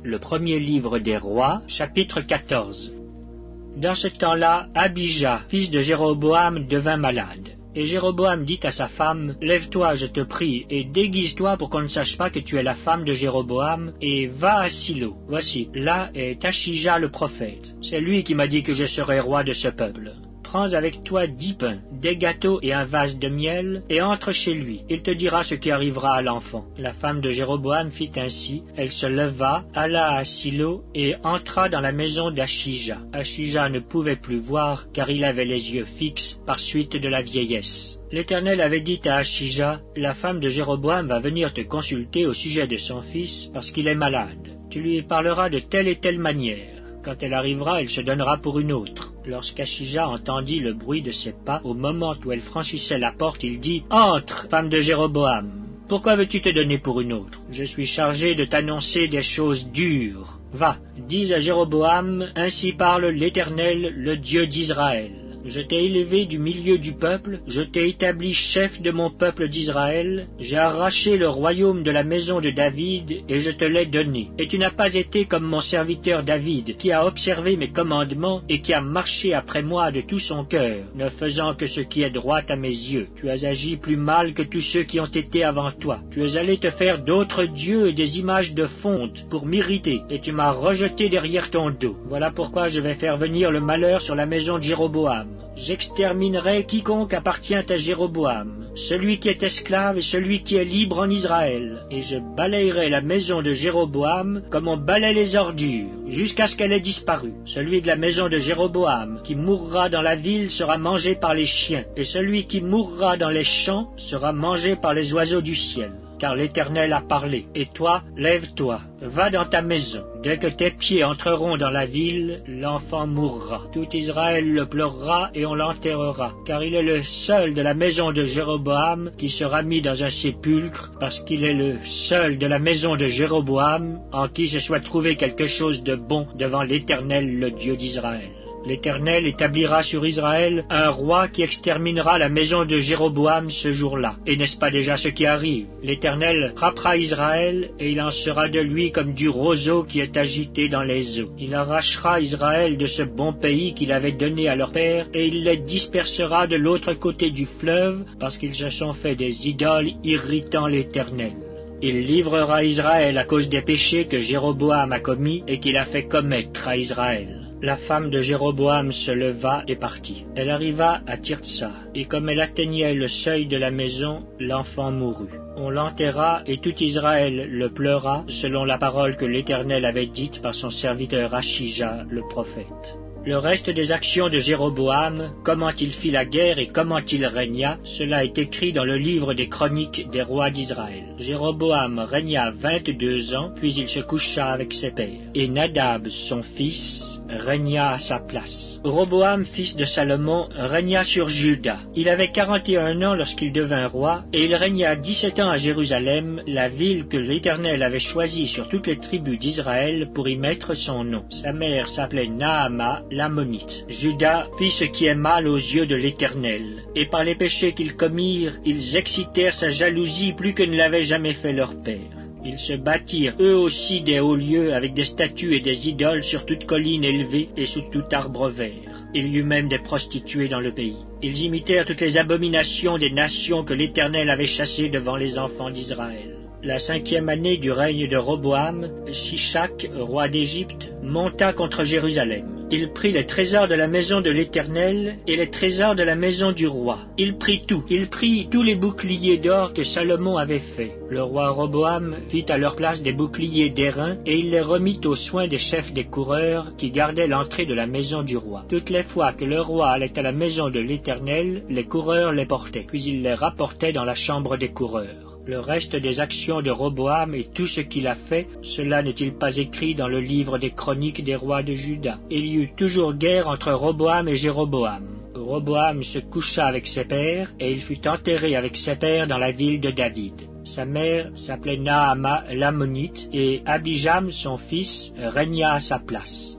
le premier livre des rois, chapitre 14. Dans ce temps-là, Abijah, fils de Jéroboam, devint malade. Et Jéroboam dit à sa femme, « Lève-toi, je te prie, et déguise-toi pour qu'on ne sache pas que tu es la femme de Jéroboam, et va à Silo. Voici, là est Achija le prophète. C'est lui qui m'a dit que je serai roi de ce peuple. Prends avec toi 10 pains, des gâteaux et un vase de miel, et entre chez lui. Il te dira ce qui arrivera à l'enfant. » La femme de Jéroboam fit ainsi. Elle se leva, alla à Silo, et entra dans la maison d'Achija. Achija ne pouvait plus voir, car il avait les yeux fixes par suite de la vieillesse. L'Éternel avait dit à Achija, « La femme de Jéroboam va venir te consulter au sujet de son fils, parce qu'il est malade. Tu lui parleras de telle et telle manière. Quand elle arrivera, elle se donnera pour une autre. » Lorsqu'Achija entendit le bruit de ses pas, au moment où elle franchissait la porte, il dit, « Entre, femme de Jéroboam. Pourquoi veux-tu te donner pour une autre? Je suis chargé de t'annoncer des choses dures. Va, dis à Jéroboam, ainsi parle l'Éternel, le Dieu d'Israël. Je t'ai élevé du milieu du peuple, je t'ai établi chef de mon peuple d'Israël, j'ai arraché le royaume de la maison de David, et je te l'ai donné. Et tu n'as pas été comme mon serviteur David, qui a observé mes commandements, et qui a marché après moi de tout son cœur, ne faisant que ce qui est droit à mes yeux. Tu as agi plus mal que tous ceux qui ont été avant toi. Tu es allé te faire d'autres dieux et des images de fonte, pour m'irriter, et tu m'as rejeté derrière ton dos. Voilà pourquoi je vais faire venir le malheur sur la maison de Jéroboam. J'exterminerai quiconque appartient à Jéroboam, celui qui est esclave et celui qui est libre en Israël, et je balayerai la maison de Jéroboam comme on balaie les ordures, jusqu'à ce qu'elle ait disparu. Celui de la maison de Jéroboam qui mourra dans la ville sera mangé par les chiens, et celui qui mourra dans les champs sera mangé par les oiseaux du ciel. Car l'Éternel a parlé. Et toi, lève-toi, va dans ta maison. Dès que tes pieds entreront dans la ville, l'enfant mourra. Tout Israël le pleurera et on l'enterrera. Car il est le seul de la maison de Jéroboam qui sera mis dans un sépulcre, parce qu'il est le seul de la maison de Jéroboam en qui se soit trouvé quelque chose de bon devant l'Éternel, le Dieu d'Israël. L'Éternel établira sur Israël un roi qui exterminera la maison de Jéroboam ce jour-là. Et n'est-ce pas déjà ce qui arrive? L'Éternel frappera Israël, et il en sera de lui comme du roseau qui est agité dans les eaux. Il arrachera Israël de ce bon pays qu'il avait donné à leur père, et il les dispersera de l'autre côté du fleuve, parce qu'ils se sont fait des idoles irritant l'Éternel. Il livrera Israël à cause des péchés que Jéroboam a commis et qu'il a fait commettre à Israël. La femme de Jéroboam se leva et partit. Elle arriva à Tirtsa, et comme elle atteignait le seuil de la maison, l'enfant mourut. On l'enterra, et tout Israël le pleura, selon la parole que l'Éternel avait dite par son serviteur Achija, le prophète. Le reste des actions de Jéroboam, comment il fit la guerre et comment il régna, cela est écrit dans le livre des chroniques des rois d'Israël. Jéroboam régna 22 ans, puis il se coucha avec ses pères. Et Nadab, son fils, régna à sa place. Roboam, fils de Salomon, régna sur Juda. Il avait 41 ans lorsqu'il devint roi, et il régna 17 ans à Jérusalem, la ville que l'Éternel avait choisie sur toutes les tribus d'Israël pour y mettre son nom. Sa mère s'appelait Naama, l'Ammonite. Juda fit ce qui est mal aux yeux de l'Éternel, et par les péchés qu'ils commirent, ils excitèrent sa jalousie plus que ne l'avait jamais fait leur père. Ils se bâtirent eux aussi des hauts lieux avec des statues et des idoles sur toute colline élevée et sous tout arbre vert. Il y eut même des prostituées dans le pays. Ils imitèrent toutes les abominations des nations que l'Éternel avait chassées devant les enfants d'Israël. La 5e année du règne de Roboam, Shishak, roi d'Égypte, monta contre Jérusalem. Il prit les trésors de la maison de l'Éternel et les trésors de la maison du roi. Il prit tout. Il prit tous les boucliers d'or que Salomon avait faits. Le roi Roboam fit à leur place des boucliers d'airain et il les remit aux soins des chefs des coureurs qui gardaient l'entrée de la maison du roi. Toutes les fois que le roi allait à la maison de l'Éternel, les coureurs les portaient, puis il les rapportait dans la chambre des coureurs. Le reste des actions de Roboam et tout ce qu'il a fait, cela n'est-il pas écrit dans le livre des chroniques des rois de Juda? Il y eut toujours guerre entre Roboam et Jéroboam. Roboam se coucha avec ses pères, et il fut enterré avec ses pères dans la ville de David. Sa mère s'appelait Naama l'Ammonite, et Abijam, son fils, régna à sa place.